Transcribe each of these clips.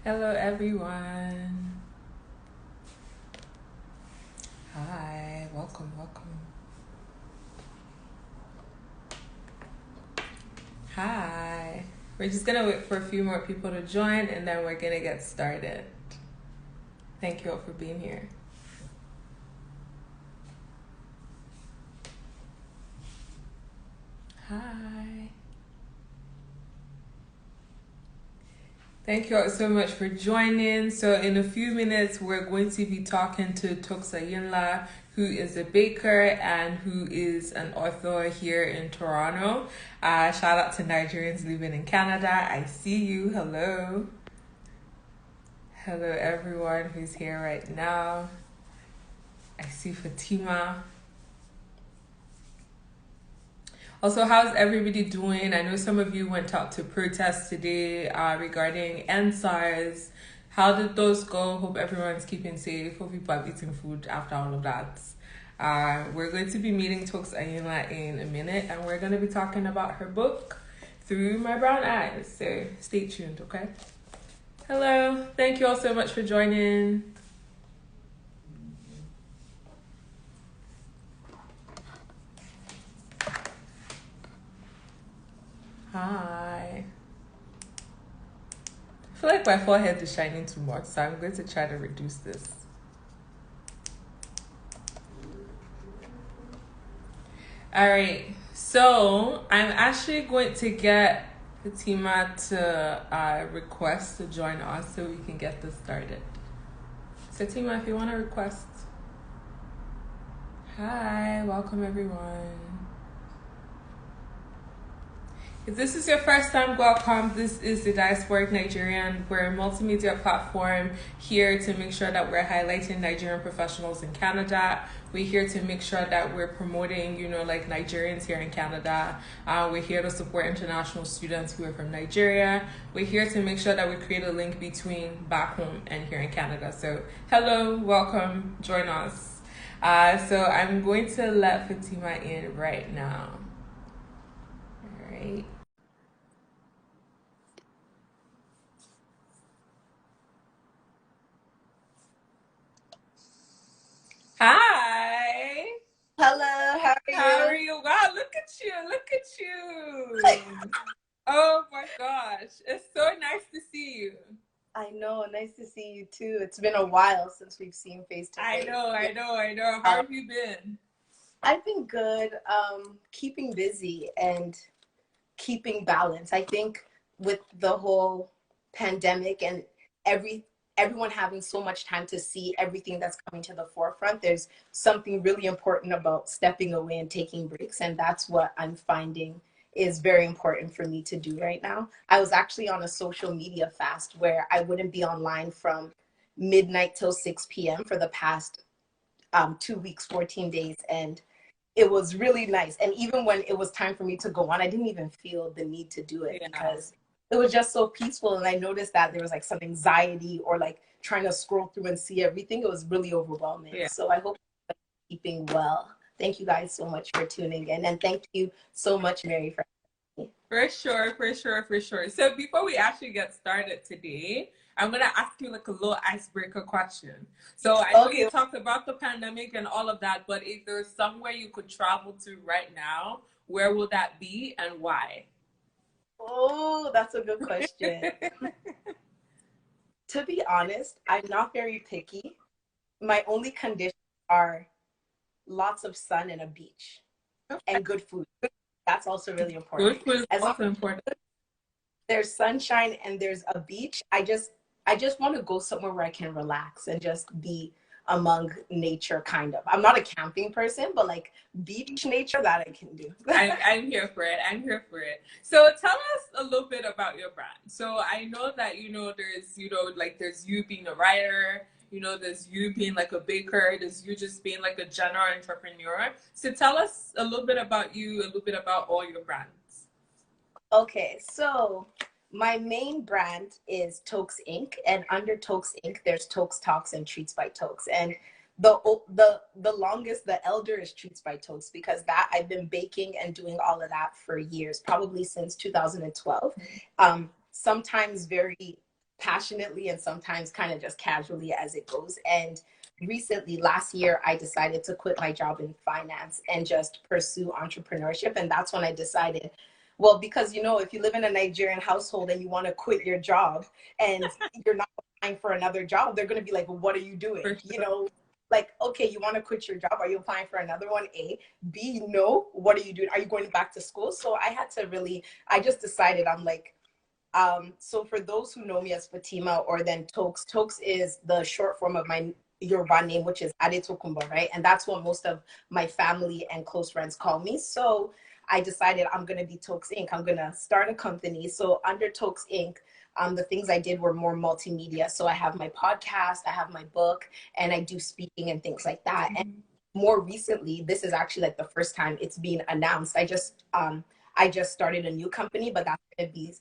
Hello, everyone. Hi, welcome. Hi. We're just gonna wait for a few more people to join and then we're gonna get started. Thank you all for being here. Hi. Thank you all so much for joining. So in a few minutes, we're going to be talking to Toks Ayinla, who is a baker and who is an author here in Toronto. Shout out to Nigerians living in Canada. I see you. Hello. Hello, everyone who's here right now. I see Fatimah. Also, how's everybody doing? I know some of you went out to protest today regarding NSARS. How did those go? Hope everyone's keeping safe. Hope people are eating food after all of that. We're going to be meeting Toks Ayinla in a minute, and we're going to be talking about her book, Through My Brown Eyes. So stay tuned, okay? Hello. Thank you all so much for joining. Hi. I feel like my forehead is shining too much, so I'm going to try to reduce this. All right, so I'm actually going to get Fatima to request to join us so we can get this started. Fatima, if you want to request. Hi, welcome everyone. If this is your first time, welcome. This is the Diasporic Nigerian. We're a multimedia platform here to make sure that we're highlighting Nigerian professionals in Canada. We're here to make sure that we're promoting, like Nigerians here in Canada. We're here to support international students who are from Nigeria. We're here to make sure that we create a link between back home and here in Canada. So hello, welcome, join us. So I'm going to let Fatima in right now. All right. Hi. Hello, how are How are you? you? Wow, look at you. Look at you. Oh my gosh. It's so nice to see you. I know, nice to see you too. It's been a while since we've seen face to I face. know, Yeah. I know, I know. How have you been? I've been good, keeping busy and keeping balance. I think with the whole pandemic and every everyone having so much time to see everything that's coming to the forefront, there's something really important about stepping away and taking breaks, and that's what I'm finding is very important for me to do right now. I was actually on a social media fast where I wouldn't be online from midnight till 6 p.m. for the past 2 weeks, 14 days, and it was really nice. And even when it was time for me to go on, I didn't even feel the need to do it Yeah. because it was just so peaceful. And I noticed that there was like some anxiety or like trying to scroll through and see everything. It was really overwhelming. Yeah. So I hope you're keeping well. Thank you guys so much for tuning in. And thank you so much, Mary, for having me. For sure. So before we actually get started today, I'm gonna ask you like a little icebreaker question. So I know you Okay. talked about the pandemic and all of that, but if there's somewhere you could travel to right now, where will that be and why? Oh, that's a good question. To be honest, I'm not very picky. My only conditions are lots of sun and a beach and good food. That's also really important. Good food is As long also important. as there's sunshine and there's a beach, I just want to go somewhere where I can relax and just be among nature kind of. I'm not a camping person, but like beach nature that I can do. I'm here for it. I'm here for it. So tell us a little bit about your brand. So I know that there's like there's you being a writer. There's you being like a baker. There's you just being like a general entrepreneur. So tell us a little bit about you. A little bit about all your brands. Okay, so my main brand is Toks Inc. And under Toks Inc. there's Toks Talks and Treats by Toks. And the longest, the elder is Treats by Toks because that I've been baking and doing all of that for years, probably since 2012. Sometimes very passionately and sometimes kind of just casually as it goes. And recently, last year, I decided to quit my job in finance and just pursue entrepreneurship. And that's when I decided, well, because if you live in a Nigerian household and you want to quit your job and you're not applying for another job, they're going to be like, well, what are you doing? For sure. Like, okay, you want to quit your job. Are you applying for another one? A. B, no. What are you doing? Are you going back to school? So I had to really, I just decided, I'm like, so for those who know me as Fatimah or then Toks, Toks is the short form of my Yoruba name, which is Adetokunbo, right? And that's what most of my family and close friends call me. So I decided I'm going to be Toks Inc. I'm going to start a company. So under Toks Inc., the things I did were more multimedia. So I have my podcast, I have my book, and I do speaking and things like that. And more recently, this is actually like the first time it's being announced. I just started a new company, but that's going to be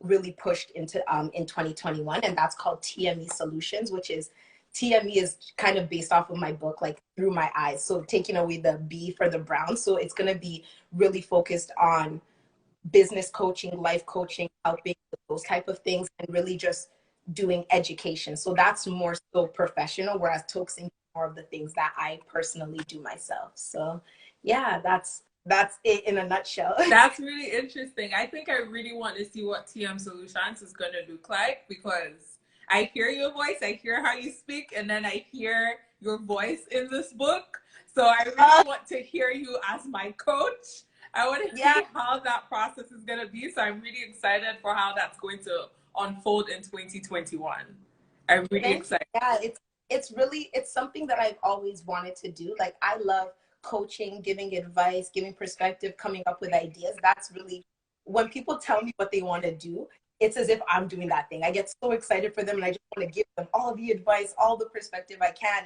really pushed into in 2021, and that's called Tme Solutions, which is Tme is kind of based off of my book, like Through My Eyes. So taking away the B for the brown. So it's going to be really focused on business coaching, life coaching, helping with those type of things, and really just doing education. So that's more so professional, whereas Toksing more of the things that I personally do myself. So yeah, that's it in a nutshell. That's really interesting. I think I really want to see what TM Solutions is going to look like, because I hear your voice, I hear how you speak, and then I hear your voice in this book. So I really want to hear you as my coach. I want to Yeah. see how that process is going to be. So I'm really excited for how that's going to unfold in 2021. I'm really excited. Yeah, it's something that I've always wanted to do. Like I love coaching, giving advice, giving perspective, coming up with ideas. That's really when people tell me what they want to do, it's as if I'm doing that thing. I get so excited for them and I just want to give them all the advice, all the perspective I can.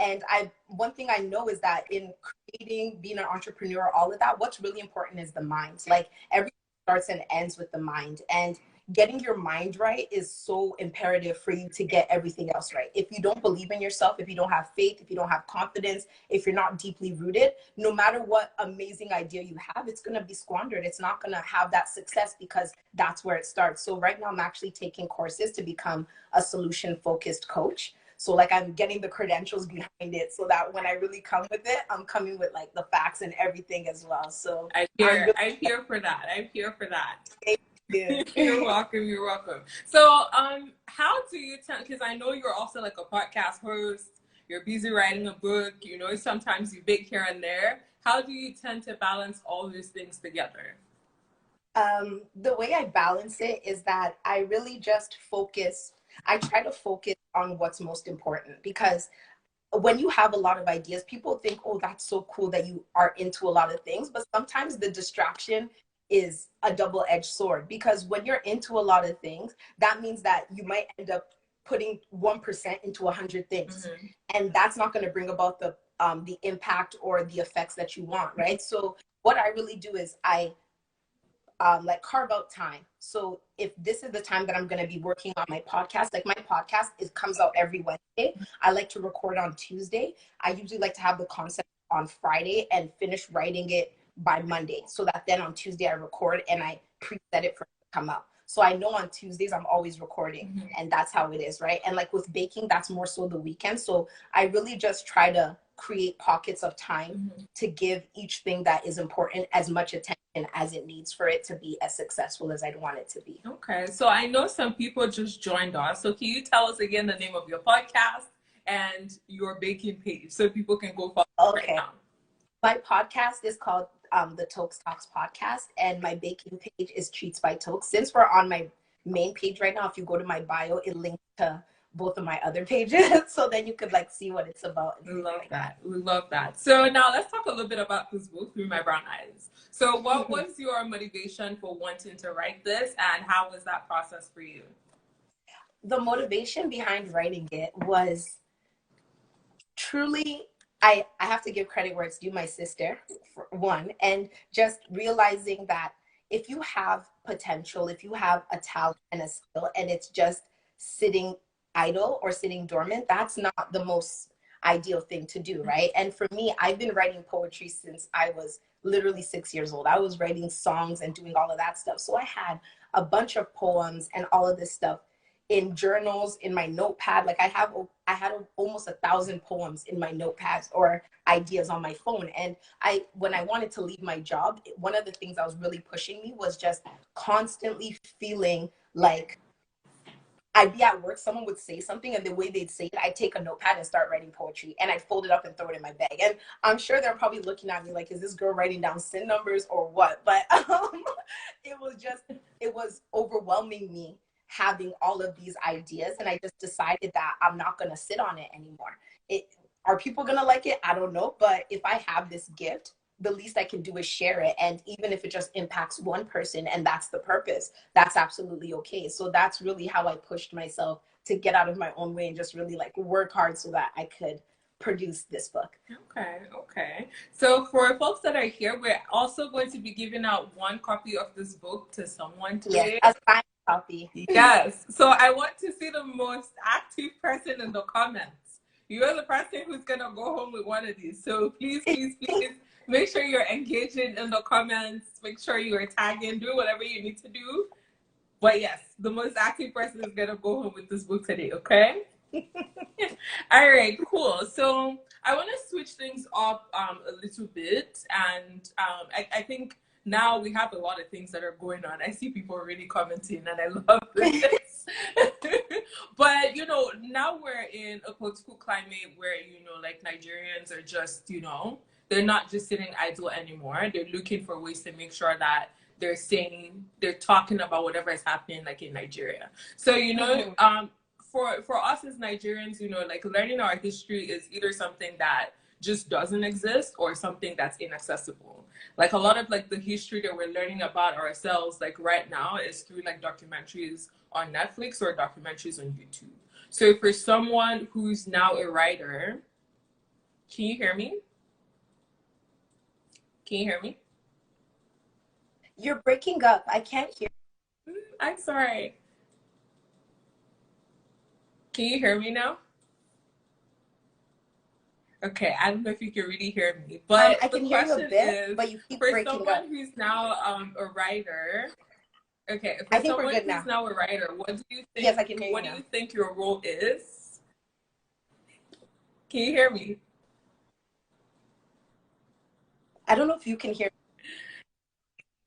And I one thing I know is that in creating, being an entrepreneur, all of that, what's really important is the mind. Like everything starts and ends with the mind. And getting your mind right is so imperative for you to get everything else right. If you don't believe in yourself, if you don't have faith, if you don't have confidence, if you're not deeply rooted, no matter what amazing idea you have, it's going to be squandered. It's not going to have that success because that's where it starts. So right now I'm actually taking courses to become a solution focused coach. So like I'm getting the credentials behind it so that when I really come with it, I'm coming with like the facts and everything as well. So I'm here for that. I'm here for that. Yeah. You're welcome. You're welcome. So, how do you tell? Because I know you're also like a podcast host. You're busy writing a book. Sometimes you bake here and there. How do you tend to balance all these things together? The way I balance it is that I really just focus. I try to focus on what's most important because when you have a lot of ideas, people think, oh, that's so cool that you are into a lot of things. But sometimes the distraction is a double-edged sword because when you're into a lot of things, that means that you might end up putting 1% into 100 things. Mm-hmm. And that's not going to bring about the impact or the effects that you want, right? So what I really do is I like carve out time. So if this is the time that I'm going to be working on my podcast, like my podcast, it comes out every Wednesday. I like to record on Tuesday. I usually like to have the concept on Friday and finish writing it by Monday, so that then on Tuesday I record and I preset it for it to come out. So I know on Tuesdays I'm always recording, mm-hmm. and that's how it is, right? And like with baking, that's more so the weekend. So I really just try to create pockets of time, mm-hmm. to give each thing that is important as much attention as it needs for it to be as successful as I'd want it to be. Okay, so I know some people just joined us. So can you tell us again the name of your podcast and your baking page so people can go follow right now? My podcast is called the Toks podcast, and my baking page is Treats by Toks. Since we're on my main page right now, if you go to my bio, it links to both of my other pages, so then you could like see what it's about. We love that. We love that. So now let's talk a little bit about this book, Through My Brown Eyes. So what was your motivation for wanting to write this, and how was that process for you? The motivation behind writing it was truly, I have to give credit where it's due, my sister, for one, and just realizing that if you have potential, if you have a talent and a skill, and it's just sitting idle or sitting dormant, that's not the most ideal thing to do, right? And for me, I've been writing poetry since I was literally 6 years old. I was writing songs and doing all of that stuff. So I had a bunch of poems and all of this stuff in journals, in my notepad. Like I had almost 1,000 poems in my notepads or ideas on my phone. And when I wanted to leave my job, one of the things that was really pushing me was just constantly feeling like I'd be at work, someone would say something, and the way they'd say it, I'd take a notepad and start writing poetry, and I'd fold it up and throw it in my bag. And I'm sure they're probably looking at me like, is this girl writing down sin numbers or what? But it was overwhelming me having all of these ideas, and I just decided that I'm not going to sit on it anymore. Are people going to like it? I don't know. But if I have this gift, the least I can do is share it. And even if it just impacts one person and that's the purpose, that's absolutely okay. So that's really how I pushed myself to get out of my own way and just really like work hard so that I could produce this book. Okay. So for folks that are here, we're also going to be giving out one copy of this book to someone today. Yes, a signed copy. Yes. So I want to see the most active person in the comments. You're the person who's going to go home with one of these. So please make sure you're engaging in the comments. Make sure you're tagging, do whatever you need to do. But yes, the most active person is going to go home with this book today, okay? All right, cool. So I want to switch things up a little bit. And I think now we have a lot of things that are going on. I see people really commenting, and I love this. But, you know, now we're in a political climate where, you know, like Nigerians are just, you know, they're not just sitting idle anymore. They're looking for ways to make sure that they're talking about whatever is happening, like in Nigeria. So, you know, for us as Nigerians, you know, like learning our history is either something that just doesn't exist or something that's inaccessible. Like a lot of like the history that we're learning about ourselves, like right now, is through like documentaries on Netflix or documentaries on YouTube. So for someone who's now a writer, can you hear me? Can you hear me? You're breaking up. I can't hear. I'm sorry. Can you hear me now? Okay, I don't know if you can really hear me, but I can hear you a bit, but you keep breaking up. For someone who's now a writer, okay, I think we're good now. A writer, what do you think? Yes, I can hear you What now. do you think your role is? Can you hear me? I don't know if you can hear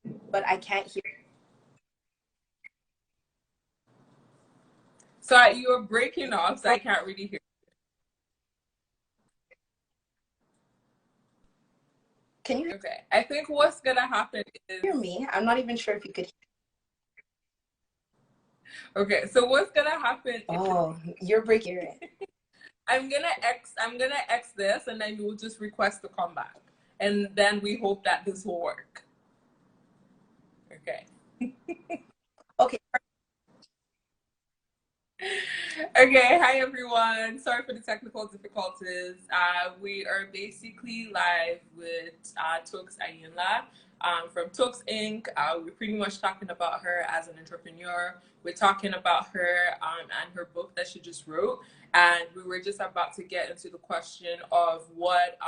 me, but I can't hear. So you're breaking off, so I can't really hear. Can you? Okay, I think what's gonna happen is hear me. I'm not even sure if you could. Okay, so what's gonna happen? Oh, you're breaking. I'm gonna X this, and then you'll just request to come back, and then we hope that this will work. Okay. Okay. Okay, hi everyone. Sorry for the technical difficulties. We are basically live with Toks Ayinla from Toks Inc. We're pretty much talking about her as an entrepreneur. We're talking about her and her book that she just wrote. And we were just about to get into the question of what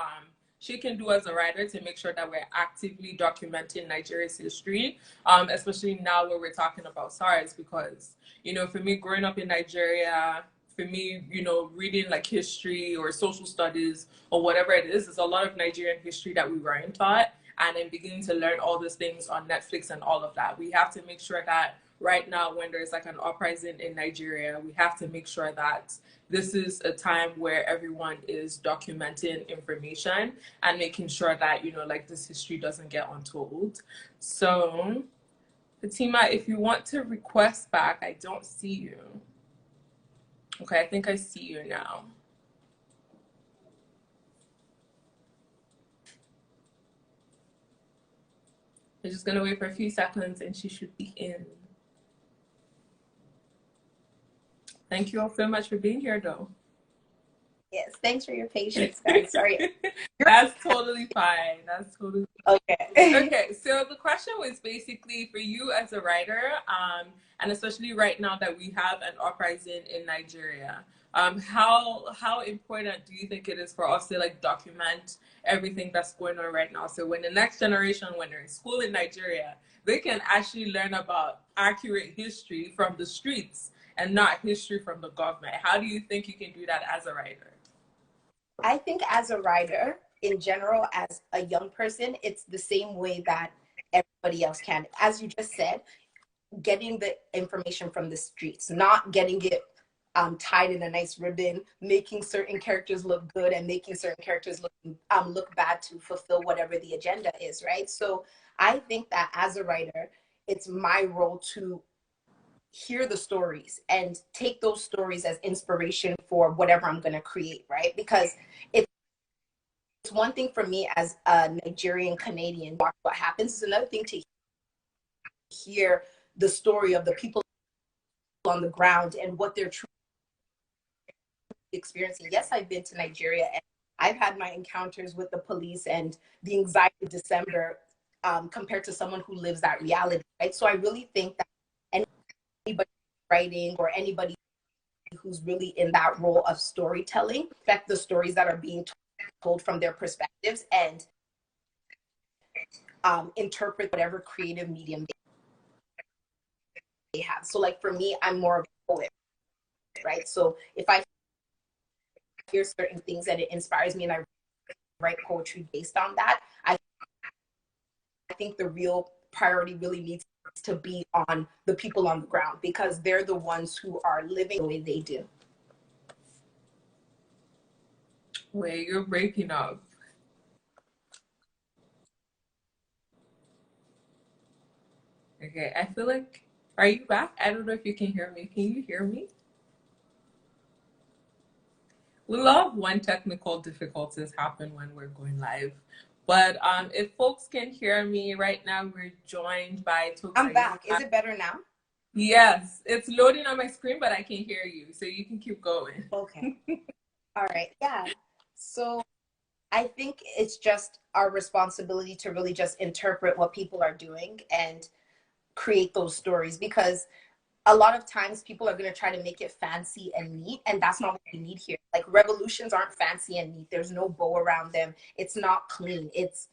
she can do as a writer to make sure that we're actively documenting Nigeria's history, especially now where we're talking about SARS, because, you know, for me, growing up in Nigeria, for me, you know, reading like history or social studies or whatever it is, it's a lot of Nigerian history that we weren't taught. And I'm beginning to learn all those things on Netflix and all of that. We have to make sure that right now, when there's like an uprising in Nigeria, we have to make sure that this is a time where everyone is documenting information and making sure that, you know, like this history doesn't get untold. So, Fatimah, if you want to request back, I don't see you. Okay, I think I see you now. I'm just gonna wait for a few seconds and she should be in. Thank you all so much for being here, though. Yes, thanks for your patience, guys. Sorry. That's totally fine. That's totally fine. Okay. Okay, so the question was basically for you as a writer, and especially right now that we have an uprising in Nigeria. How important do you think it is for us to like document everything that's going on right now? So when the next generation, when they're in school in Nigeria, they can actually learn about accurate history from the streets and not history from the government. How do you think you can do that as a writer? I think as a writer, in general, as a young person, it's the same way that everybody else can. As you just said, getting the information from the streets, not getting it tied in a nice ribbon, making certain characters look good and making certain characters look bad to fulfill whatever the agenda is, right? So I think that as a writer, it's my role to hear the stories and take those stories as inspiration for whatever I'm going to create, right? Because it's one thing for me as a Nigerian Canadian, what happens is another thing to hear the story of the people on the ground and what they're truly experiencing. Yes, I've been to Nigeria and I've had my encounters with the police and the anxiety of December compared to someone who lives that reality, right? So I really think that anybody writing or anybody who's really in that role of storytelling, affect the stories that are being told from their perspectives and interpret whatever creative medium they have. So like for me, I'm more of a poet, right? So if I hear certain things and it inspires me and I write poetry based on that, I think the real priority really needs to be on the people on the ground because they're the ones who are living the way they do. Wait, you're breaking up. Okay, I feel like, are you back? I don't know if you can hear me. Can you hear me? We love when technical difficulties happen when we're going live. But if folks can hear me right now, we're joined by Toks. I'm back. Is it better now? Yes, it's loading on my screen, but I can hear you, so you can keep going. Okay. All right. Yeah. So I think it's just our responsibility to really just interpret what people are doing and create those stories because a lot of times people are going to try to make it fancy and neat and that's not what we need here. Like revolutions aren't fancy and neat. There's no bow around them. It's not clean. It's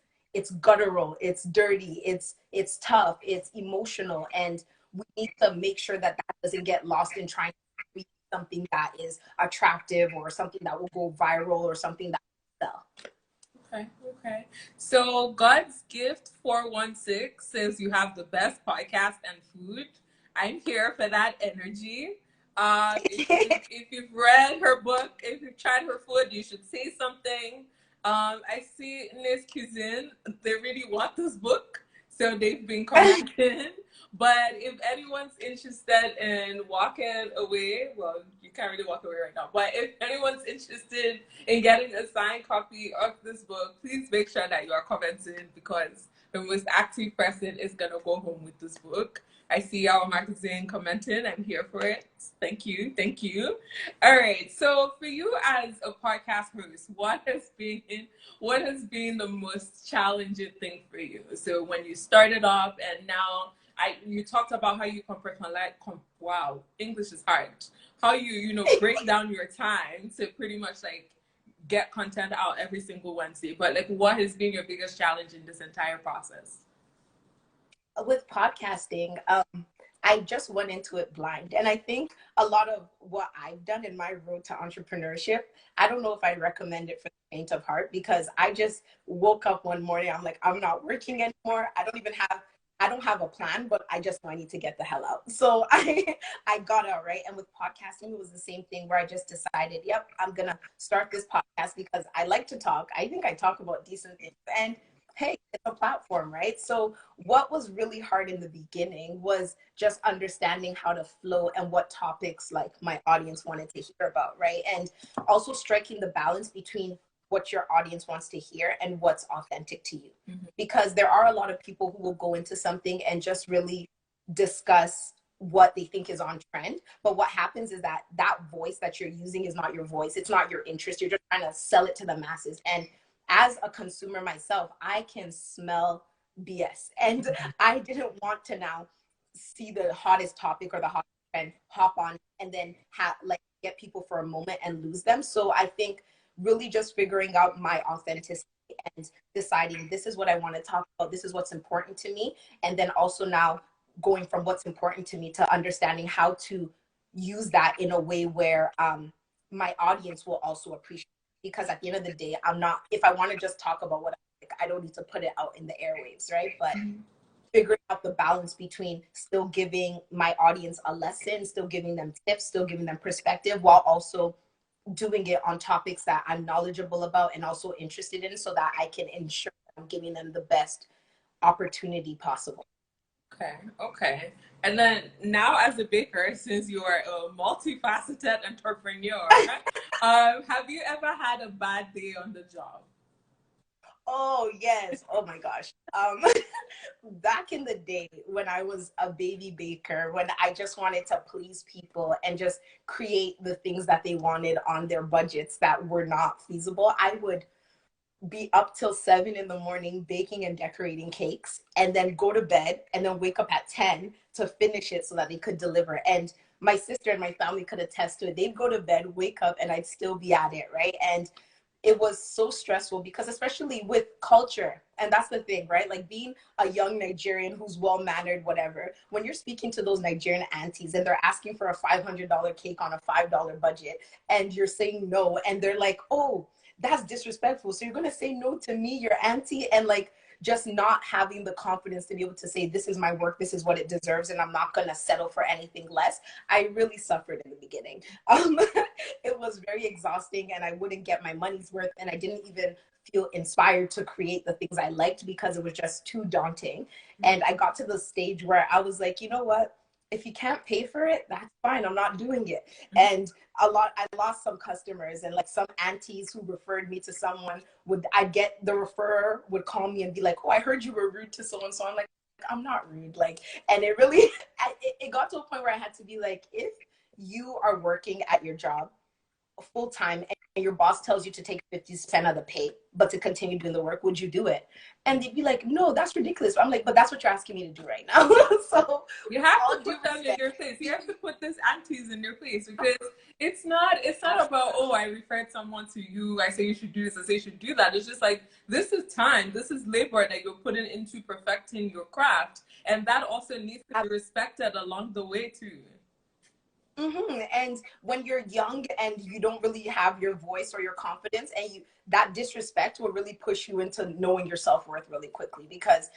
guttural, it's dirty, it's tough, it's emotional, and we need to make sure that that doesn't get lost in trying to create something that is attractive or something that will go viral or something that will sell. Okay, okay. So God's Gift 416 says you have the best podcast and food. I'm here for that energy. If you've read her book, if you've tried her food, you should say something. I see Nice Cuisine, they really want this book, so they've been commenting. But if anyone's interested in walking away, well, you can't really walk away right now. But if anyone's interested in getting a signed copy of this book, please make sure that you are commenting because the most active person is gonna go home with this book. I see our magazine commenting. I'm here for it. Thank you. Thank you. All right. So for you as a podcast host, what has been the most challenging thing for you? So when you started off and now you talked about how you wow, English is hard. How you break down your time to pretty much like get content out every single Wednesday. But like what has been your biggest challenge in this entire process? With podcasting, I just went into it blind. And I think a lot of what I've done in my road to entrepreneurship, I don't know if I recommend it for the faint of heart because I just woke up one morning, I'm like, I'm not working anymore. I don't have a plan, but I just know I need to get the hell out. So I got out, right? And with podcasting, it was the same thing where I just decided, yep, I'm going to start this podcast because I like to talk. I think I talk about decent things. And hey, it's a platform, right? So what was really hard in the beginning was just understanding how to flow and what topics like my audience wanted to hear about, right? And also striking the balance between what your audience wants to hear and what's authentic to you. Mm-hmm. Because there are a lot of people who will go into something and just really discuss what they think is on trend. But what happens is that that voice that you're using is not your voice. It's not your interest. You're just trying to sell it to the masses. And as a consumer myself, I can smell BS. And I didn't want to now see the hottest topic or the hottest trend, hop on and then get people for a moment and lose them. So I think really just figuring out my authenticity and deciding this is what I want to talk about, this is what's important to me, and then also now going from what's important to me to understanding how to use that in a way where my audience will also appreciate it. Because at the end of the day, I'm not, if I want to just talk about what I like, I don't need to put it out in the airwaves, right? But figuring out the balance between still giving my audience a lesson, still giving them tips, still giving them perspective, while also doing it on topics that I'm knowledgeable about and also interested in, so that I can ensure I'm giving them the best opportunity possible. Okay, okay. And then now as a baker, since you are a multifaceted entrepreneur, have you ever had a bad day on the job? Oh yes. Oh my gosh. Back in the day when I was a baby baker, when I just wanted to please people and just create the things that they wanted on their budgets that were not feasible, I would be up till 7 in the morning baking and decorating cakes, and then go to bed and then wake up at 10 to finish it so that they could deliver. And my sister and my family could attest to it. They'd go to bed, wake up, and I'd still be at it, right? And it was so stressful because, especially with culture, and that's the thing, right? Like being a young Nigerian who's well mannered, whatever, when you're speaking to those Nigerian aunties and they're asking for a $500 cake on a $5 budget, and you're saying no, and they're like, oh, that's disrespectful. So you're going to say no to me, your auntie, and like just not having the confidence to be able to say, this is my work, this is what it deserves, and I'm not going to settle for anything less. I really suffered in the beginning. It was very exhausting, and I wouldn't get my money's worth, and I didn't even feel inspired to create the things I liked because it was just too daunting. And I got to the stage where I was like, you know what? If you can't pay for it, that's fine. I'm not doing it. And I lost some customers, and like some aunties who referred me to someone I'd get the referrer would call me and be like, oh, I heard you were rude to so and so. I'm like, I'm not rude. Like, and it really, it got to a point where I had to be like, if you are working at your job full time and your boss tells you to take 50% of the pay, but to continue doing the work, would you do it? And they'd be like, no, that's ridiculous. I'm like, but that's what you're asking me to do right now. So you have to put them in your place. You have to put these aunties in your place, because it's not about, oh, I referred someone to you, I say you should do this, I say you should do that. It's just like, this is time, this is labor that you're putting into perfecting your craft, and that also needs to be respected along the way too. And when you're young and you don't really have your voice or your confidence, and that disrespect will really push you into knowing your self-worth really quickly, because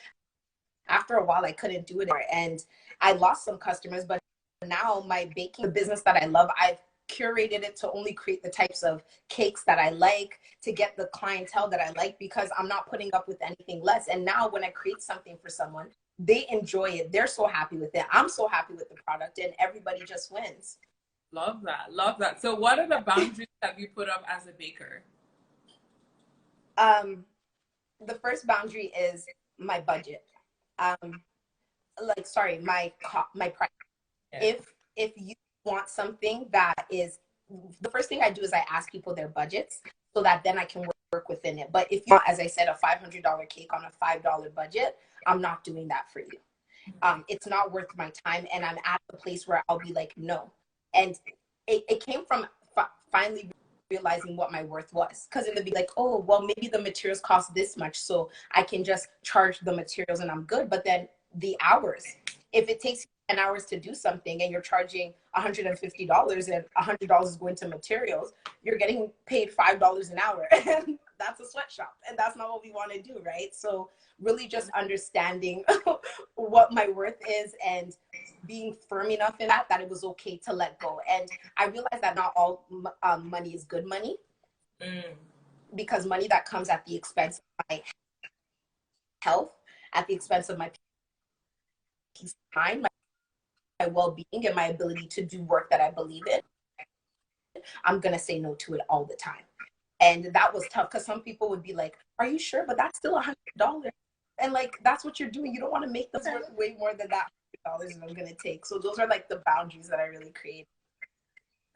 after a while I couldn't do it, and I lost some customers. But now my baking, the business that I love, I've curated it to only create the types of cakes that I like, to get the clientele that I like, because I'm not putting up with anything less. And now when I create something for someone, they enjoy it. They're so happy with it. I'm so happy with the product, and everybody just wins. Love that. Love that. So what are the boundaries that you put up as a baker? The first boundary is my budget. My price. Yeah. If you want something that is, the first thing I do is I ask people their budgets, so that then I can work within it. But if you want, as I said, a $500 cake on a $5 budget, I'm not doing that for you. It's not worth my time, and I'm at the place where I'll be like, no. And it came from finally realizing what my worth was. Because in the beginning, like, oh, well, maybe the materials cost this much, so I can just charge the materials and I'm good. But then the hours, if it takes 10 hours to do something and you're charging $150 and $100 is going to materials, you're getting paid $5 an hour. And that's a sweatshop. And that's not what we want to do, right? So really just understanding what my worth is, and being firm enough in that it was okay to let go. And I realized that not all money is good money, because money that comes at the expense of my health, at the expense of my peace of mind, my well-being, and my ability to do work that I believe in, I'm going to say no to it all the time. And that was tough, because some people would be like, are you sure? But that's still $100. And like, that's what you're doing. You don't want to make them worth way more than that $100 that I'm going to take. So those are like the boundaries that I really create.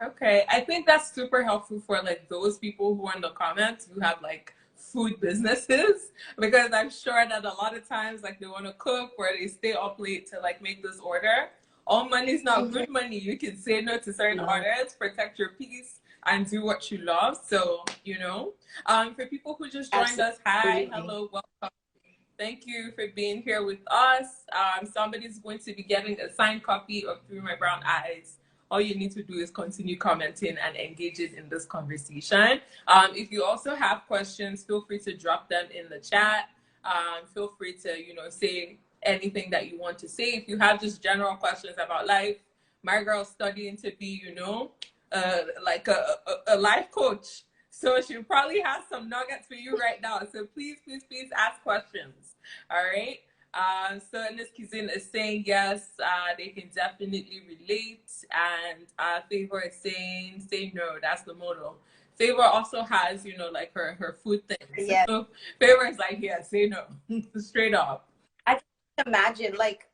Okay. I think that's super helpful for like those people who are in the comments who have like food businesses, because I'm sure that a lot of times like they want to cook or they stay up late to like make this order. All money is not good money. You can say no to certain orders, protect your peace, and do what you love. So, you know, for people who just joined us, hi, hello, welcome. Thank you for being here with us. Somebody's going to be getting a signed copy of Through My Brown Eyes. All you need to do is continue commenting and engaging in this conversation. If you also have questions, feel free to drop them in the chat. Feel free to, you know, say anything that you want to say. If you have just general questions about life, my girl's studying to be, you know, like a life coach. So she probably has some nuggets for you right now. So please, please, please ask questions. All right. So Ernest Kizin is saying yes, they can definitely relate. And Favor is saying, say no, that's the motto. Favor also has, you know, like her food thing. Yeah. So Favor is like, yeah, say no, straight up. I can imagine, like,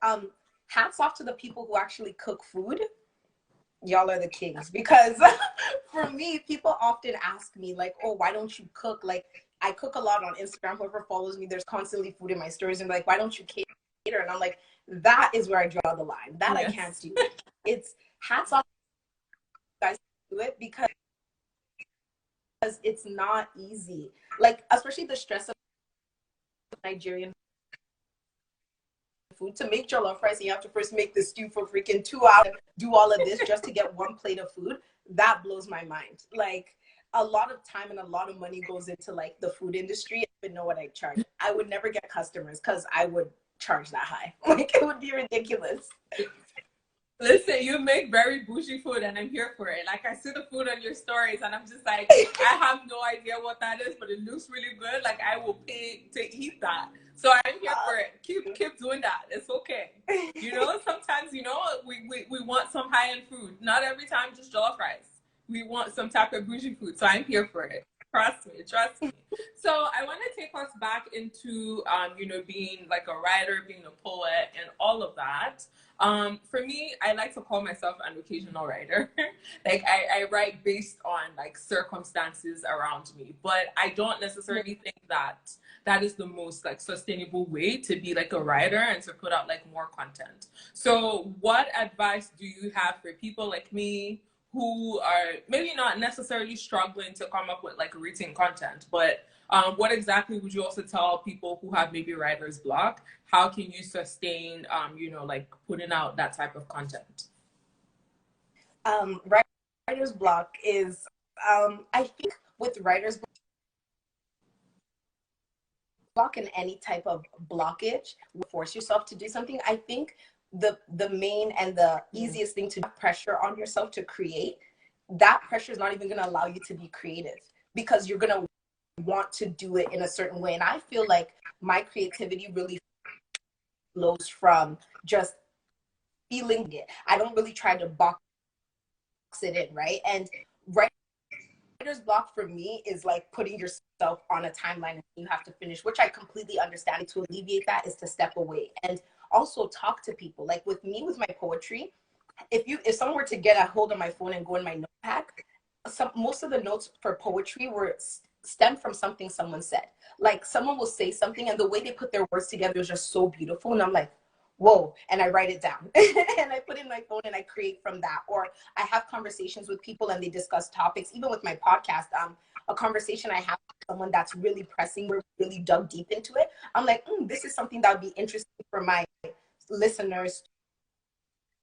hats off to the people who actually cook food. Y'all are the kings, because for me, people often ask me like, oh, why don't you cook? Like, I cook a lot on Instagram. Whoever follows me, there's constantly food in my stories, and like, why don't you cater? And I'm like, that is where I draw the line. That I can't do. It's hats off to you guys to do it, because it's not easy. Like, especially the stress of Nigerian food. To make jollof rice, you have to first make the stew for freaking 2 hours, do all of this just to get one plate of food. That blows my mind. Like, a lot of time and a lot of money goes into like the food industry. I don't even know what I charge. I would never get customers because I would charge that high. Like, it would be ridiculous. Listen, you make very bougie food and I'm here for it. Like, I see the food on your stories and I'm just like, I have no idea what that is, but it looks really good. Like, I will pay to eat that. So I'm here for it. Keep doing that. It's okay. You know, sometimes, you know, we want some high-end food. Not every time just jollof rice. We want some type of bougie food. So I'm here for it. Trust me, trust me. So I want to take us back into, you know, being like a writer, being a poet, and all of that. For me, I like to call myself an occasional writer. Like, I write based on like circumstances around me, but I don't necessarily think that that is the most like sustainable way to be like a writer and to put out like more content. So what advice do you have for people like me who are maybe not necessarily struggling to come up with like written content, but what exactly would you also tell people who have maybe writer's block? How can you sustain, you know, like putting out that type of content? Writer's block is, I think with writer's block and any type of blockage, force yourself to do something. I think the main and the easiest thing to pressure on yourself to create, that pressure is not even going to allow you to be creative, because you're going to want to do it in a certain way. And I feel like my creativity really flows from just feeling it. I don't really try to box it in, right? And writer's block for me is like putting yourself on a timeline and you have to finish, which I completely understand. To alleviate that is to step away and also talk to people. Like with me, with my poetry, if someone were to get a hold of my phone and go in my notepad, most of the notes for poetry were stem from something someone said. Like, someone will say something and the way they put their words together is just so beautiful, and I'm like, whoa, and I write it down and I put it in my phone and I create from that. Or I have conversations with people and they discuss topics. Even with my podcast, a conversation I have with someone that's really pressing, we're really dug deep into it, I'm like, this is something that would be interesting for my listeners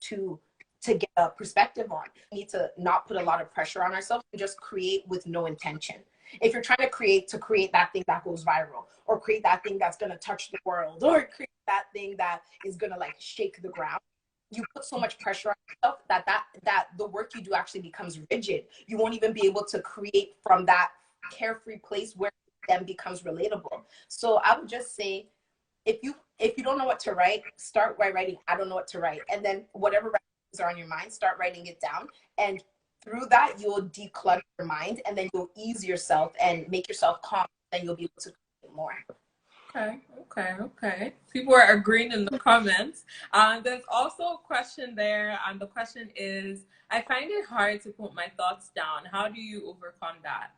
to get a perspective on. We need to not put a lot of pressure on ourselves and just create with no intention. If you're trying to create that thing that goes viral, or create that thing that's going to touch the world, or create that thing that is going to like shake the ground, you put so much pressure on yourself that the work you do actually becomes rigid. You won't even be able to create from that carefree place where it then becomes relatable. So I would just say, if you don't know what to write, start by writing, I don't know what to write. And then whatever are on your mind, start writing it down. And through that, you'll declutter your mind, and then you'll ease yourself and make yourself calm, and you'll be able to create more. Okay. People are agreeing in the comments. There's also a question there, and the question is, I find it hard to put my thoughts down. How do you overcome that?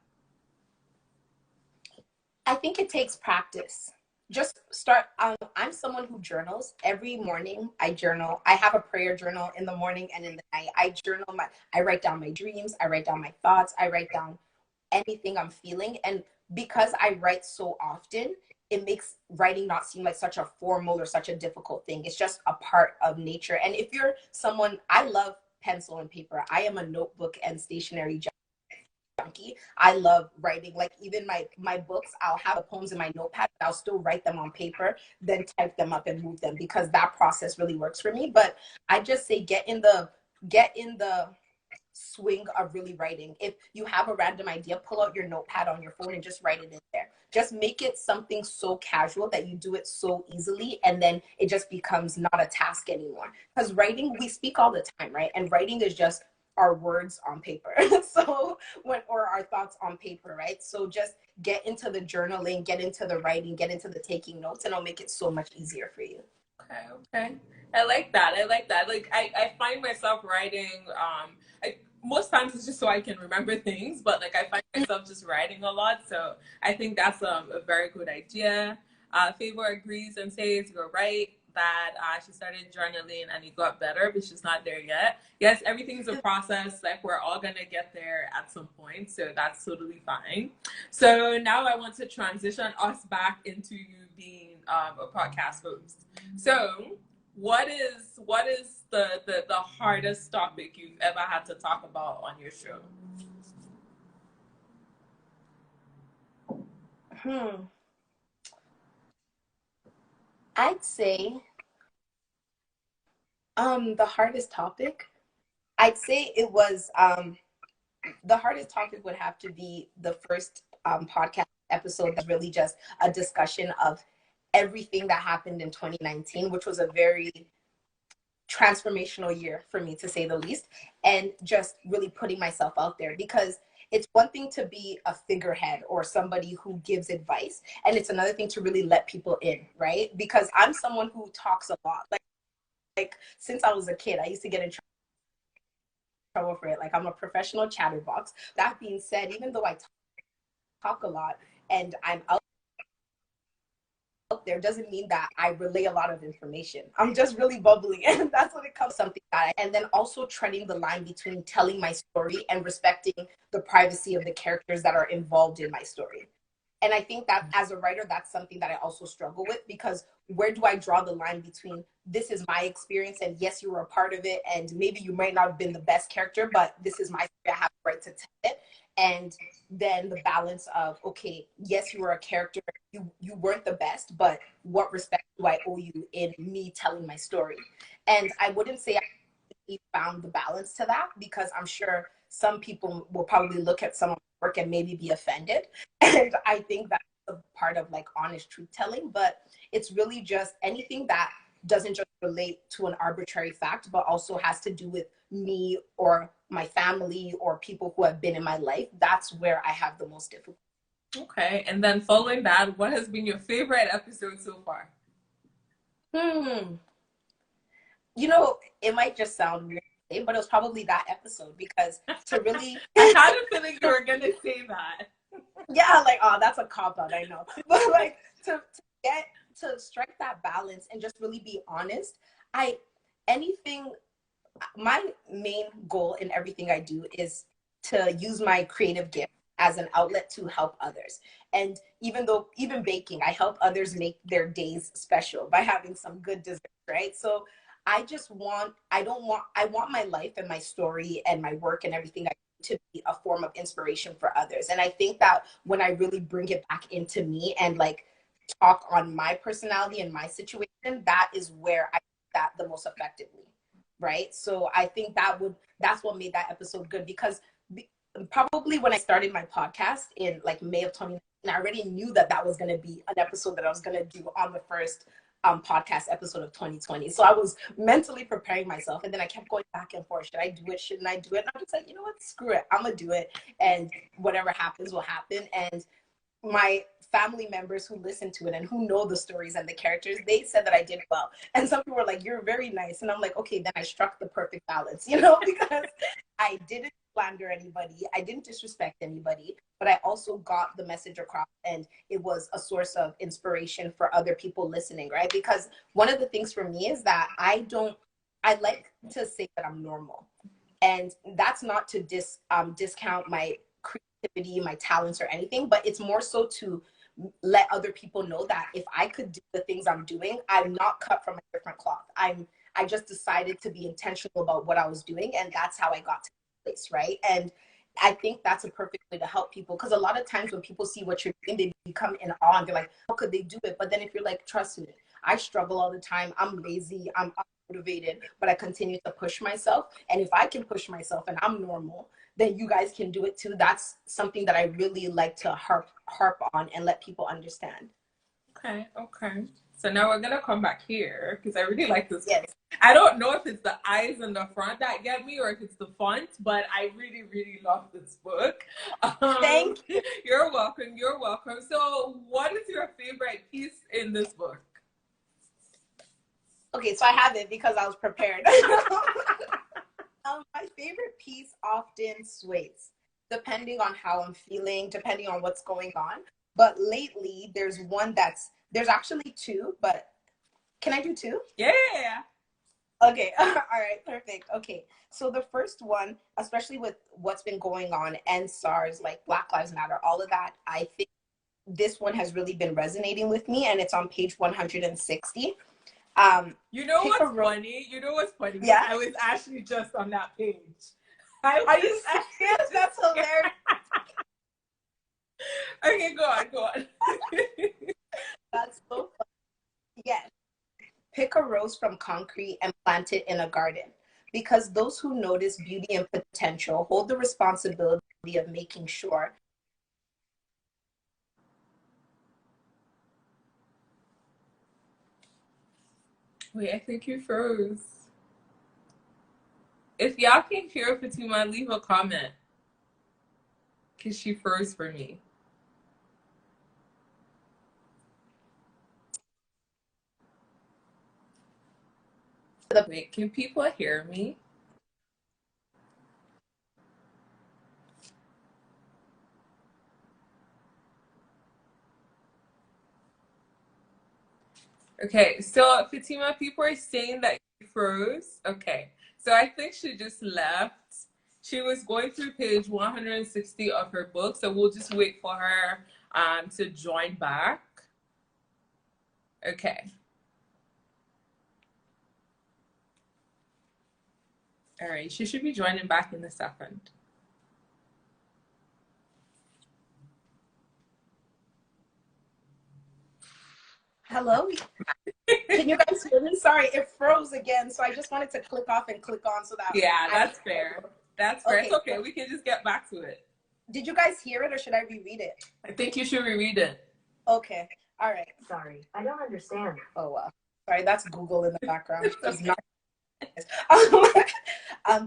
I think it takes practice. just start. I'm someone who journals every morning. I journal. I have a prayer journal in the morning and in the night. I journal I write down my dreams. I write down my thoughts. I write down anything I'm feeling. And because I write so often, it makes writing not seem like such a formal or such a difficult thing. It's just a part of nature. And if you're someone, I love pencil and paper. I am a notebook and stationery junkie. I love writing. Like even my books, I'll have the poems in my notepad, but I'll still write them on paper, then type them up and move them because that process really works for me. But I just say get in the swing of really writing. If you have a random idea, pull out your notepad on your phone and just write it in there. Just make it something so casual that you do it so easily, and then it just becomes not a task anymore. Because writing, we speak all the time, right? And writing is just our words on paper. So or our thoughts on paper, right? So just get into the journaling, get into the writing, get into the taking notes, and it'll make it so much easier for you. Okay, okay. I like that. I like that. Like I find myself writing, most times it's just so I can remember things, but like I find myself just writing a lot. So I think that's a very good idea. Favor agrees and says you're right that she started journaling and it got better, but she's not there yet. Yes, everything's a process. Like we're all gonna get there at some point, so that's totally fine. So now I want to transition us back into you being a podcast host. So what is the hardest topic you've ever had to talk about on your show? I'd say the hardest topic, I'd say it was the hardest topic would have to be the first podcast episode that's really just a discussion of everything that happened in 2019, which was a very transformational year for me, to say the least, and just really putting myself out there. Because it's one thing to be a figurehead or somebody who gives advice, and it's another thing to really let people in, right? Because I'm someone who talks a lot. Like since I was a kid, I used to get in trouble for it. Like I'm a professional chatterbox. That being said, even though I talk a lot and I'm out there, doesn't mean that I relay a lot of information. I'm just really bubbly, and that's when it comes to something that and then also treading the line between telling my story and respecting the privacy of the characters that are involved in my story. And I think that as a writer, that's something that I also struggle with, because where do I draw the line between this is my experience and yes, you were a part of it, and maybe you might not have been the best character, but this is my story, I have the right to tell it. And then the balance of, okay, yes, you were a character, you weren't the best, but what respect do I owe you in me telling my story? And I wouldn't say I found the balance to that, because I'm sure some people will probably look at some of my work and maybe be offended. And I think that's a part of like honest truth telling, but it's really just anything that doesn't just relate to an arbitrary fact, but also has to do with me or my family or people who have been in my life. That's where I have the most difficulty. Okay, and then following that, what has been your favorite episode so far? You know, it might just sound weird, but it was probably that episode, because to really I had a feeling you were gonna say that. Yeah, like, oh, that's a cop out, I know. But like get to strike that balance and just really be honest. I anything My main goal in everything I do is to use my creative gift as an outlet to help others. And even baking, I help others make their days special by having some good dessert, right? So I want my life and my story and my work and everything I do to be a form of inspiration for others. And I think that when I really bring it back into me and like talk on my personality and my situation, that is where I do that the most effectively, right? So I think that's what made that episode good, because probably when I started my podcast in like May of 2019, I already knew that that was going to be an episode that I was going to do on the first podcast episode of 2020. So I was mentally preparing myself, and then I kept going back and forth. Should I do it? Shouldn't I do it? And I'm just like, you know what? Screw it. I'm gonna do it, and whatever happens will happen. And my family members who listen to it and who know the stories and the characters, they said that I did well. And some people were like, you're very nice. And I'm like, okay, then I struck the perfect balance, because I did it slander anybody. I didn't disrespect anybody, but I also got the message across, and it was a source of inspiration for other people listening, right? Because one of the things for me is that I like to say that I'm normal. And that's not to discount my creativity, my talents, or anything, but it's more so to let other people know that if I could do the things I'm doing, I'm not cut from a different cloth. I just decided to be intentional about what I was doing, and that's how I got to this place, right? And I think that's a perfect way to help people, because a lot of times when people see what you're doing, they become in awe and they're like, how could they do it? But then if you're like, trust me, I struggle all the time. I'm lazy. I'm unmotivated, but I continue to push myself. And if I can push myself and I'm normal, then you guys can do it too. That's something that I really like to harp on and let people understand. Okay, okay. So now we're gonna come back here because I really like this. Yes. I don't know if it's the eyes in the front that get me or if it's the font, but I really, really love this book. Thank you. You're welcome. You're welcome. So, what is your favorite piece in this book? Okay, so I have it because I was prepared. My favorite piece often sways, depending on how I'm feeling, depending on what's going on. But lately, there's actually two, but can I do two? Yeah. Okay. All right. Perfect. Okay. So the first one, especially with what's been going on and SARS, like Black Lives Matter, all of that, I think this one has really been resonating with me, and it's on page 160. You know what's funny? You know what's funny? Yeah. I was actually just on that page. Are you serious? That's hilarious. Okay, go on, go on. That's so funny. Yes. Pick a rose from concrete and plant it in a garden, because those who notice beauty and potential hold the responsibility of making sure. Wait, I think you froze. If y'all can hear Fatimah, leave a comment. Because she froze for me. Wait, can people hear me? Okay, so Fatimah, people are saying that you froze. Okay, so I think she just left. She was going through page 160 of her book, so we'll just wait for her to join back. Okay. All right, she should be joining back in a second. Hello? Can you guys hear me? Sorry, it froze again, so I just wanted to click off and click on so that. Yeah, that's fair. That's fair. Okay. It's okay. We can just get back to it. Did you guys hear it, or should I reread it? I think you should reread it. Okay. All right. Sorry, I don't understand. Oh, wow. Sorry, that's Google in the background. It's not.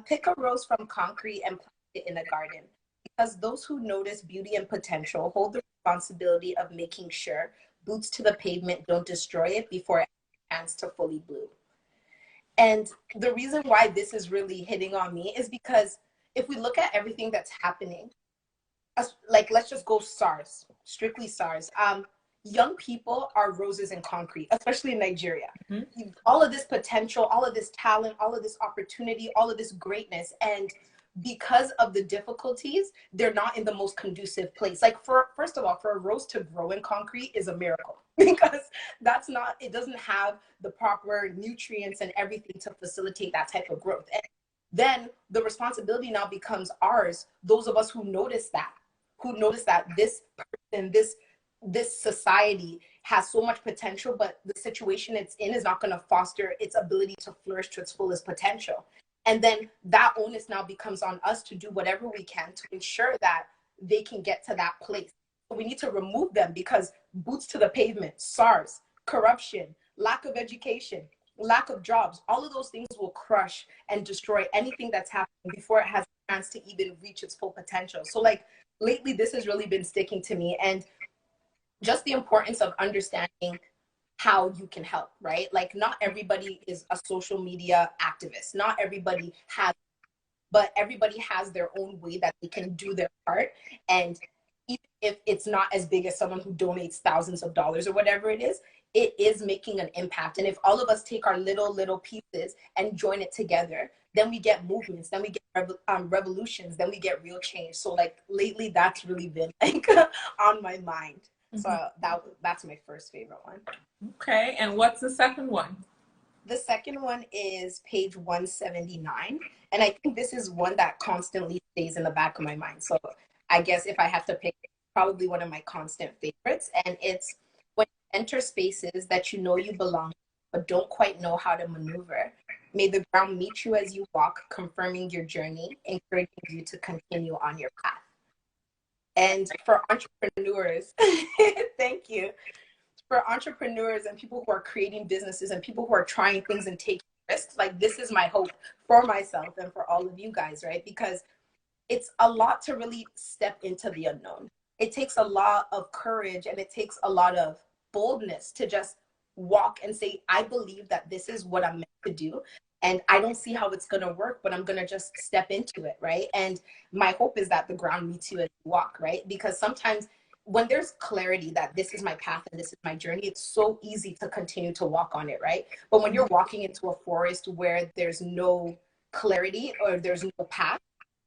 Pick a rose from concrete and plant it in a garden, because those who notice beauty and potential hold the responsibility of making sure boots to the pavement don't destroy it before it hands to fully bloom. And the reason why this is really hitting on me is because if we look at everything that's happening, like let's just go SARS, strictly SARS. Young people are roses in concrete, especially in Nigeria. Mm-hmm. All of this potential, all of this talent, all of this opportunity, all of this greatness, and because of the difficulties, they're not in the most conducive place. Like first of all, for a rose to grow in concrete is a miracle, because it doesn't have the proper nutrients and everything to facilitate that type of growth. And then the responsibility now becomes ours, those of us who notice that this person, this society has so much potential, but the situation it's in is not going to foster its ability to flourish to its fullest potential. And then that onus now becomes on us to do whatever we can to ensure that they can get to that place. So we need to remove them, because boots to the pavement, SARS, corruption, lack of education, lack of jobs, all of those things will crush and destroy anything that's happening before it has a chance to even reach its full potential. So like lately, this has really been sticking to me, and just the importance of understanding how you can help, right? Like not everybody is a social media activist. Not everybody has but everybody has their own way that they can do their part. And even if it's not as big as someone who donates thousands of dollars or whatever it is making an impact. And if all of us take our little pieces and join it together, then we get movements, then we get revolutions, then we get real change. So like lately, that's really been like on my mind. So that's my first favorite one. Okay, and what's the second one? The second one is page 179. And I think this is one that constantly stays in the back of my mind. So I guess if I have to pick, probably one of my constant favorites. And it's when you enter spaces that you know you belong, but don't quite know how to maneuver. May the ground meet you as you walk, confirming your journey, encouraging you to continue on your path. And for entrepreneurs, thank you. For entrepreneurs and people who are creating businesses and people who are trying things and taking risks, like this is my hope for myself and for all of you guys, right? Because it's a lot to really step into the unknown. It takes a lot of courage and it takes a lot of boldness to just walk and say, I believe that this is what I'm meant to do. And I don't see how it's going to work, but I'm going to just step into it, right? And my hope is that the ground meets you as you walk, right? Because sometimes when there's clarity that this is my path and this is my journey, it's so easy to continue to walk on it, right? But when you're walking into a forest where there's no clarity or there's no path,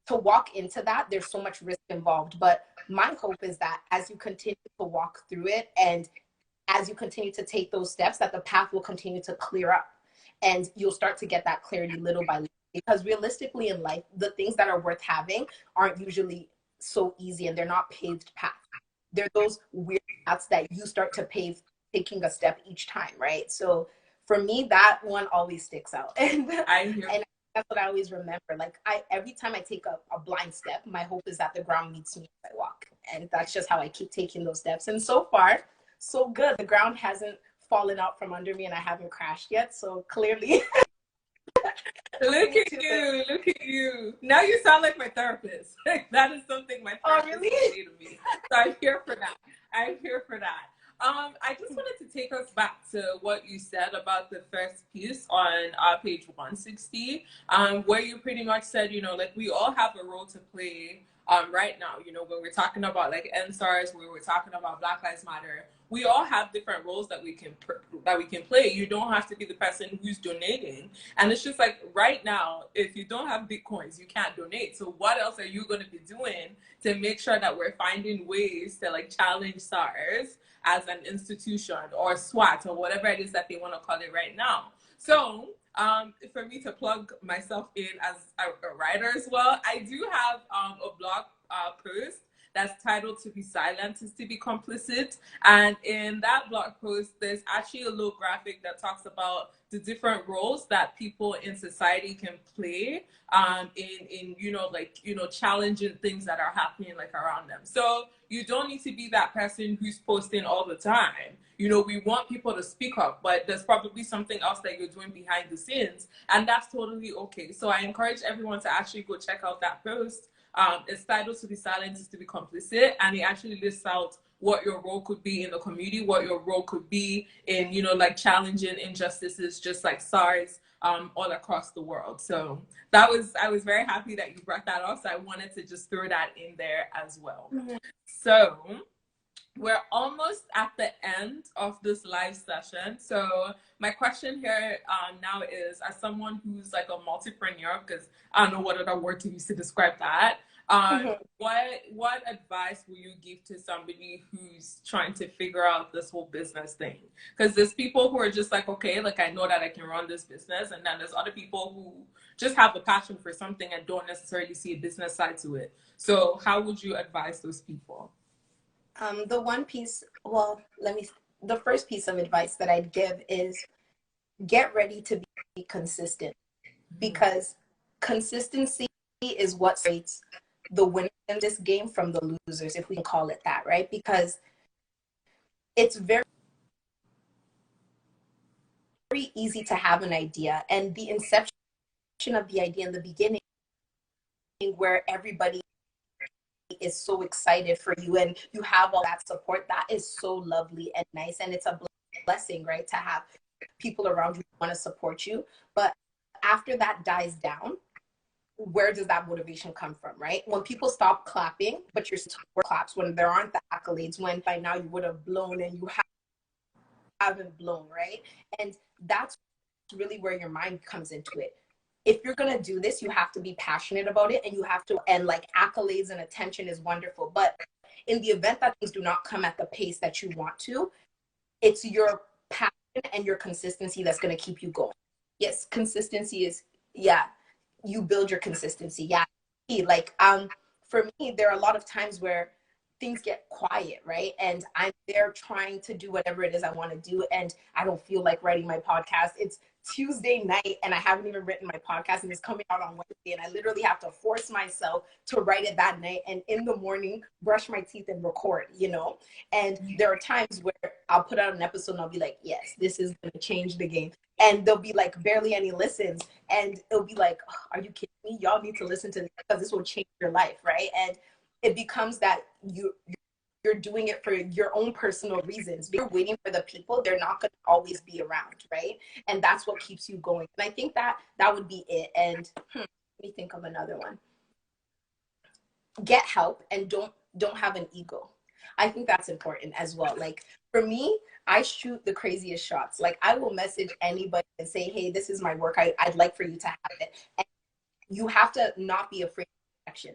to walk into that, there's so much risk involved. But my hope is that as you continue to walk through it and as you continue to take those steps, that the path will continue to clear up and you'll start to get that clarity little by little. Because realistically in life, the things that are worth having aren't usually so easy and they're not paved paths. They're those weird paths that you start to pave, taking a step each time, right? So for me, that one always sticks out. And that's what I always remember. Like every time I take a blind step, my hope is that the ground meets me as I walk. And that's just how I keep taking those steps. And so far, so good. The ground hasn't fallen out from under me and I haven't crashed yet. So clearly. Look at you. Now you sound like my therapist. That is something my therapist would say to me. So I'm here for that. I just wanted to take us back to what you said about the first piece on page 160, where you pretty much said, like we all have a role to play right now. When we're talking about like NSARS, when we're talking about Black Lives Matter, we all have different roles that we can play. You don't have to be the person who's donating. And it's just like right now, if you don't have Bitcoins, you can't donate. So what else are you going to be doing to make sure that we're finding ways to like challenge SARS as an institution or SWAT or whatever it is that they want to call it right now? So for me to plug myself in as a writer as well, I do have a blog post that's titled "To Be Silent is to Be Complicit." And in that blog post, there's actually a little graphic that talks about the different roles that people in society can play in challenging things that are happening like around them. So you don't need to be that person who's posting all the time. We want people to speak up, but there's probably something else that you're doing behind the scenes, and that's totally okay. So I encourage everyone to actually go check out that post. It's titled "To Be Silent is to Be Complicit," and it actually lists out what your role could be in the community, what your role could be in, like challenging injustices just like SARS all across the world. So I was very happy that you brought that up. So I wanted to just throw that in there as well. Mm-hmm. So we're almost at the end of this live session. So my question here now is, as someone who's like a multipreneur, because I don't know what other word to use to describe that, what advice will you give to somebody who's trying to figure out this whole business thing? Because there's people who are just like, okay, like I know that I can run this business, and then there's other people who just have a passion for something and don't necessarily see a business side to it. So how would you advise those people? The first piece of advice that I'd give is get ready to be consistent, because consistency is what separates the winners in this game from the losers, if we can call it that, right? Because it's very easy to have an idea, and the inception of the idea in the beginning, where everybody is so excited for you and you have all that support, that is so lovely and nice, and it's a blessing, right, to have people around you who want to support you. But after that dies down, where does that motivation come from, right? When people stop clapping, but you're still claps, when there aren't the accolades, when by now you would have blown and you haven't blown, right? And that's really where your mind comes into it. If you're going to do this, you have to be passionate about it, and you have to, and like accolades and attention is wonderful. But in the event that things do not come at the pace that you want to, it's your passion and your consistency that's going to keep you going. Yes, consistency is, yeah, you build your consistency. Yeah. Like, for me, there are a lot of times where things get quiet, right? And I'm there trying to do whatever it is I want to do, and I don't feel like writing my podcast. It's Tuesday night and I haven't even written my podcast, and it's coming out on Wednesday, and I literally have to force myself to write it that night, and in the morning brush my teeth and record, you know. And there are times where I'll put out an episode and I'll be like, yes, this is going to change the game, and there'll be like barely any listens, and it'll be like, oh, are you kidding me? Y'all need to listen to this because this will change your life, right? And it becomes that you're doing it for your own personal reasons. You're waiting for the people, they're not going to always be around, right? And that's what keeps you going. And I think that would be it. And let me think of another one. Get help, and don't have an ego. I think that's important as well. Like for me, I shoot the craziest shots. Like I will message anybody and say, hey, this is my work. I'd like for you to have it. And you have to not be afraid of rejection.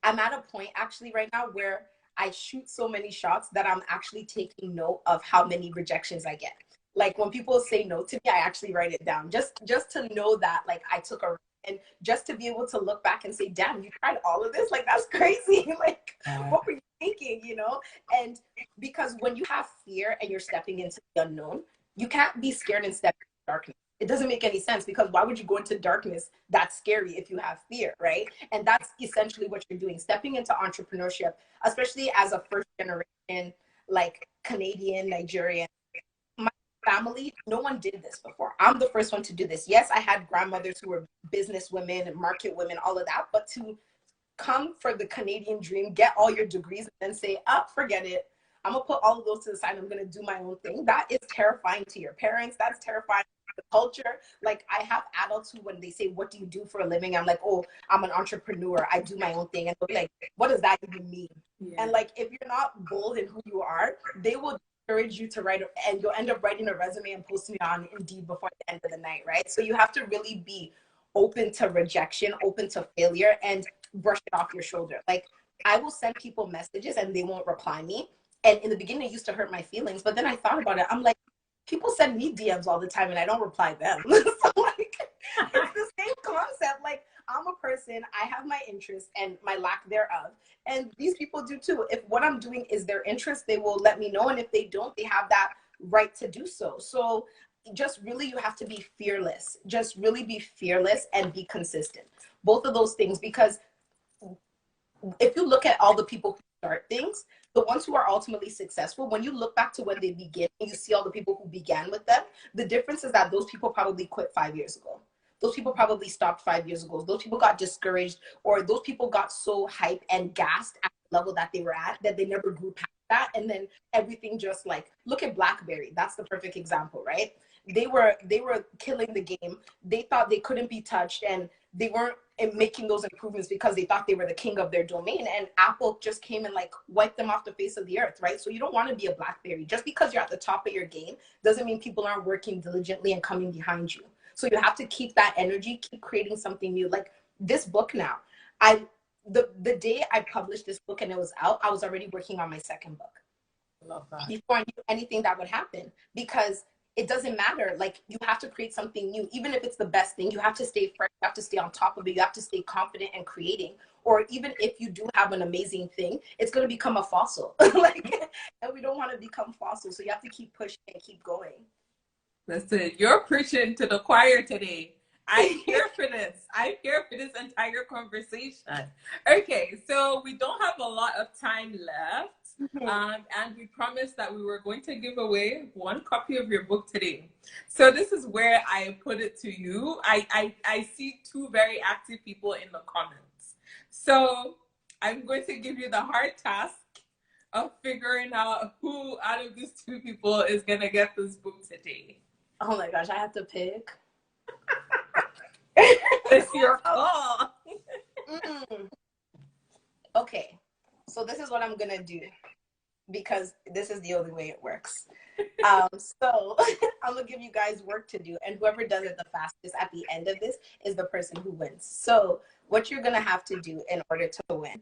I'm at a point actually right now where I shoot so many shots that I'm actually taking note of how many rejections I get. Like when people say no to me, I actually write it down just to know that like I took a, and just to be able to look back and say, damn, you tried all of this? Like that's crazy. Like what were you thinking, you know? And because when you have fear and you're stepping into the unknown, you can't be scared and step into darkness. It doesn't make any sense, because why would you go into darkness that's scary if you have fear, right? And that's essentially what you're doing, stepping into entrepreneurship, especially as a first generation, like Canadian, Nigerian. My family, no one did this before. I'm the first one to do this. Yes, I had grandmothers who were business women and market women, all of that, but to come for the Canadian dream, get all your degrees, and then say, oh, forget it. I'm gonna put all of those to the side. I'm gonna do my own thing. That is terrifying to your parents. That's terrifying to the culture. Like I have adults who, when they say, what do you do for a living? I'm like, oh, I'm an entrepreneur. I do my own thing. And they'll be like, what does that even mean? Yeah. And like, if you're not bold in who you are, they will encourage you to write, and you'll end up writing a resume and posting it on Indeed before the end of the night, right? So you have to really be open to rejection, open to failure, and brush it off your shoulder. Like I will send people messages and they won't reply me. And in the beginning, it used to hurt my feelings. But then I thought about it. I'm like, people send me DMs all the time and I don't reply them. So like, it's the same concept. Like I'm a person, I have my interests and my lack thereof. And these people do too. If what I'm doing is their interest, they will let me know. And if they don't, they have that right to do so. So just really, you have to be fearless. Just really be fearless and be consistent. Both of those things, because if you look at all the people who start things, the ones who are ultimately successful, when you look back to when they begin and you see all the people who began with them, the difference is that those people probably quit 5 years ago. Those people probably stopped 5 years ago. Those people got discouraged, or those people got so hyped and gassed at the level that they were at that they never grew past that. And then everything just like, look at BlackBerry. That's the perfect example, right? They were killing the game. They thought they couldn't be touched, and they weren't making those improvements because they thought they were the king of their domain, and Apple just came and like wiped them off the face of the earth, right? So you don't want to be a BlackBerry. Just because you're at the top of your game doesn't mean people aren't working diligently and coming behind you. So you have to keep that energy, keep creating something new. Like this book now, the day I published this book and it was out, I was already working on my second book. Love that. Before I knew anything that would happen, because it doesn't matter. Like you have to create something new, even if it's the best thing. You have to stay fresh. You have to stay on top of it. You have to stay confident and creating. Or even if you do have an amazing thing, it's going to become a fossil. Like, and we don't want to become fossils. So you have to keep pushing and keep going. Listen, you're preaching to the choir today. I'm here for this. I'm here for this entire conversation. Okay, so we don't have a lot of time left. And we promised that we were going to give away one copy of your book today. So this is where I put it to you. I see two very active people in the comments. So I'm going to give you the hard task of figuring out who out of these two people is going to get this book today. Oh my gosh, I have to pick. It's your call. So this is what I'm gonna do because this is the only way it works. So I'm gonna give you guys work to do, and whoever does it the fastest at the end of this is the person who wins. So what you're gonna have to do in order to win,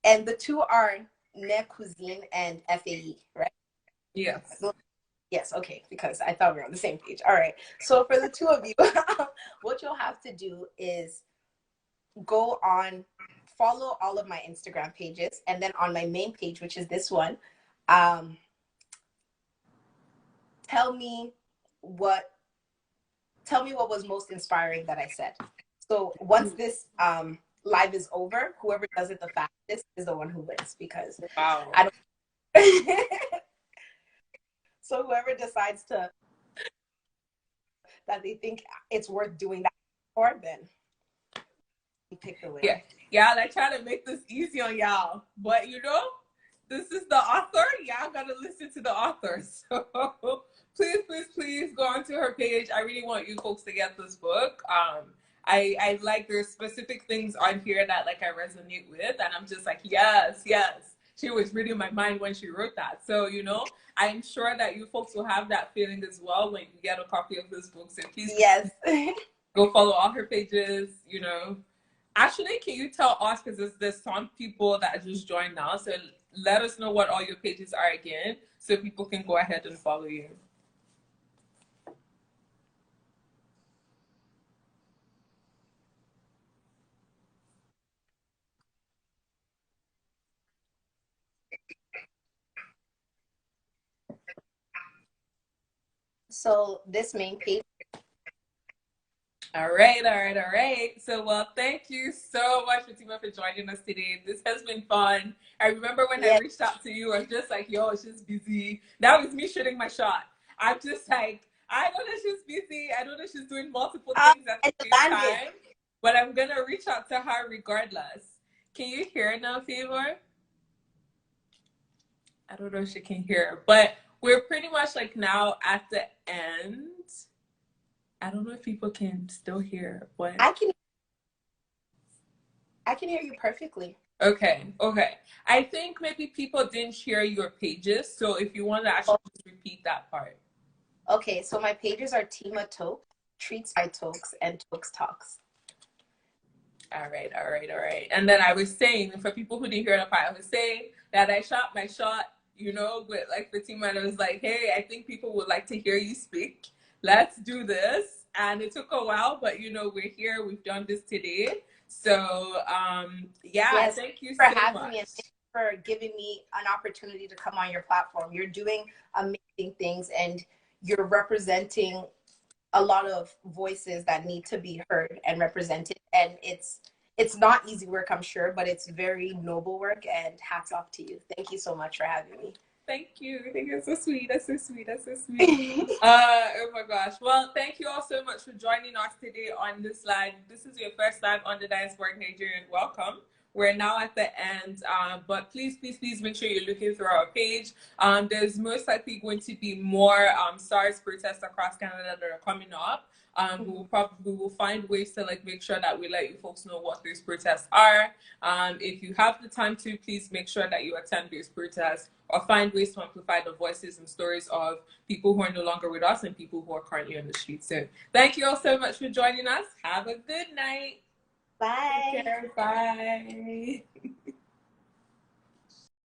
and the two are Tme Cuisine and FAE, right? Yes. Yes, okay, because I thought we were on the same page. All right. So for the two of you, what you'll have to do is go on, follow all of my Instagram pages, and then on my main page, which is this one, um, tell me what was most inspiring that I said. So once this live is over, whoever does it the fastest is the one who wins because Wow. I don't. So whoever decides to that they think it's worth doing that for, then you pick the winner. Yeah, I try to make this easy on y'all, but you know, this is the author. Y'all gotta listen to the author. So please go onto her page. I really want you folks to get this book. I like there's specific things on here that like I resonate with, and I'm just like, yes. She was reading my mind when she wrote that. So, you know, I'm sure that you folks will have that feeling as well when you get a copy of this book. So please go follow all her pages, you know. Actually, can you tell us, because there's some people that just joined now, so let us know what all your pages are again so people can go ahead and follow you. So this main page. All right. So, well, thank you so much, Fatimah, for joining us today. This has been fun. I remember when I reached out to you, I was just like, yo, she's busy. That was me shooting my shot. I'm just like, I know that she's busy. I know that she's doing multiple things at the same time, but I'm going to reach out to her regardless. Can you hear now, Favor? I don't know if she can hear, but we're pretty much like now at the end. I don't know if people can still hear, but I can hear you perfectly. Okay. I think maybe people didn't share your pages, so if you want to actually just repeat that part. Okay, so my pages are Tme Toks, Treats by Toks, and Toks. All right. And then I was saying, for people who didn't hear the part, I was saying that I shot my shot, you know, with like Fatimah, and I was like, hey, I think people would like to hear you speak. Let's do this. And it took a while, but you know, we're here. We've done this today. So, yes, thank you for so having much. me and for giving me an opportunity to come on your platform. You're doing amazing things, and you're representing a lot of voices that need to be heard and represented. And it's not easy work, I'm sure, but it's very noble work, and hats off to you. Thank you so much for having me. Thank you. I think it's so sweet. That's so sweet. Oh my gosh. Well, thank you all so much for joining us today on this live. This is your first time on the Diasporic Nigerian. Welcome. We're now at the end, but please make sure you're looking through our page. There's most likely going to be more SARS protests across Canada that are coming up. We will find ways to like make sure that we let you folks know what these protests are. If you have the time to, please make sure that you attend these protests or find ways to amplify the voices and stories of people who are no longer with us and people who are currently on the streets. So thank you all so much for joining us. Have a good night. Bye. Take care. Bye.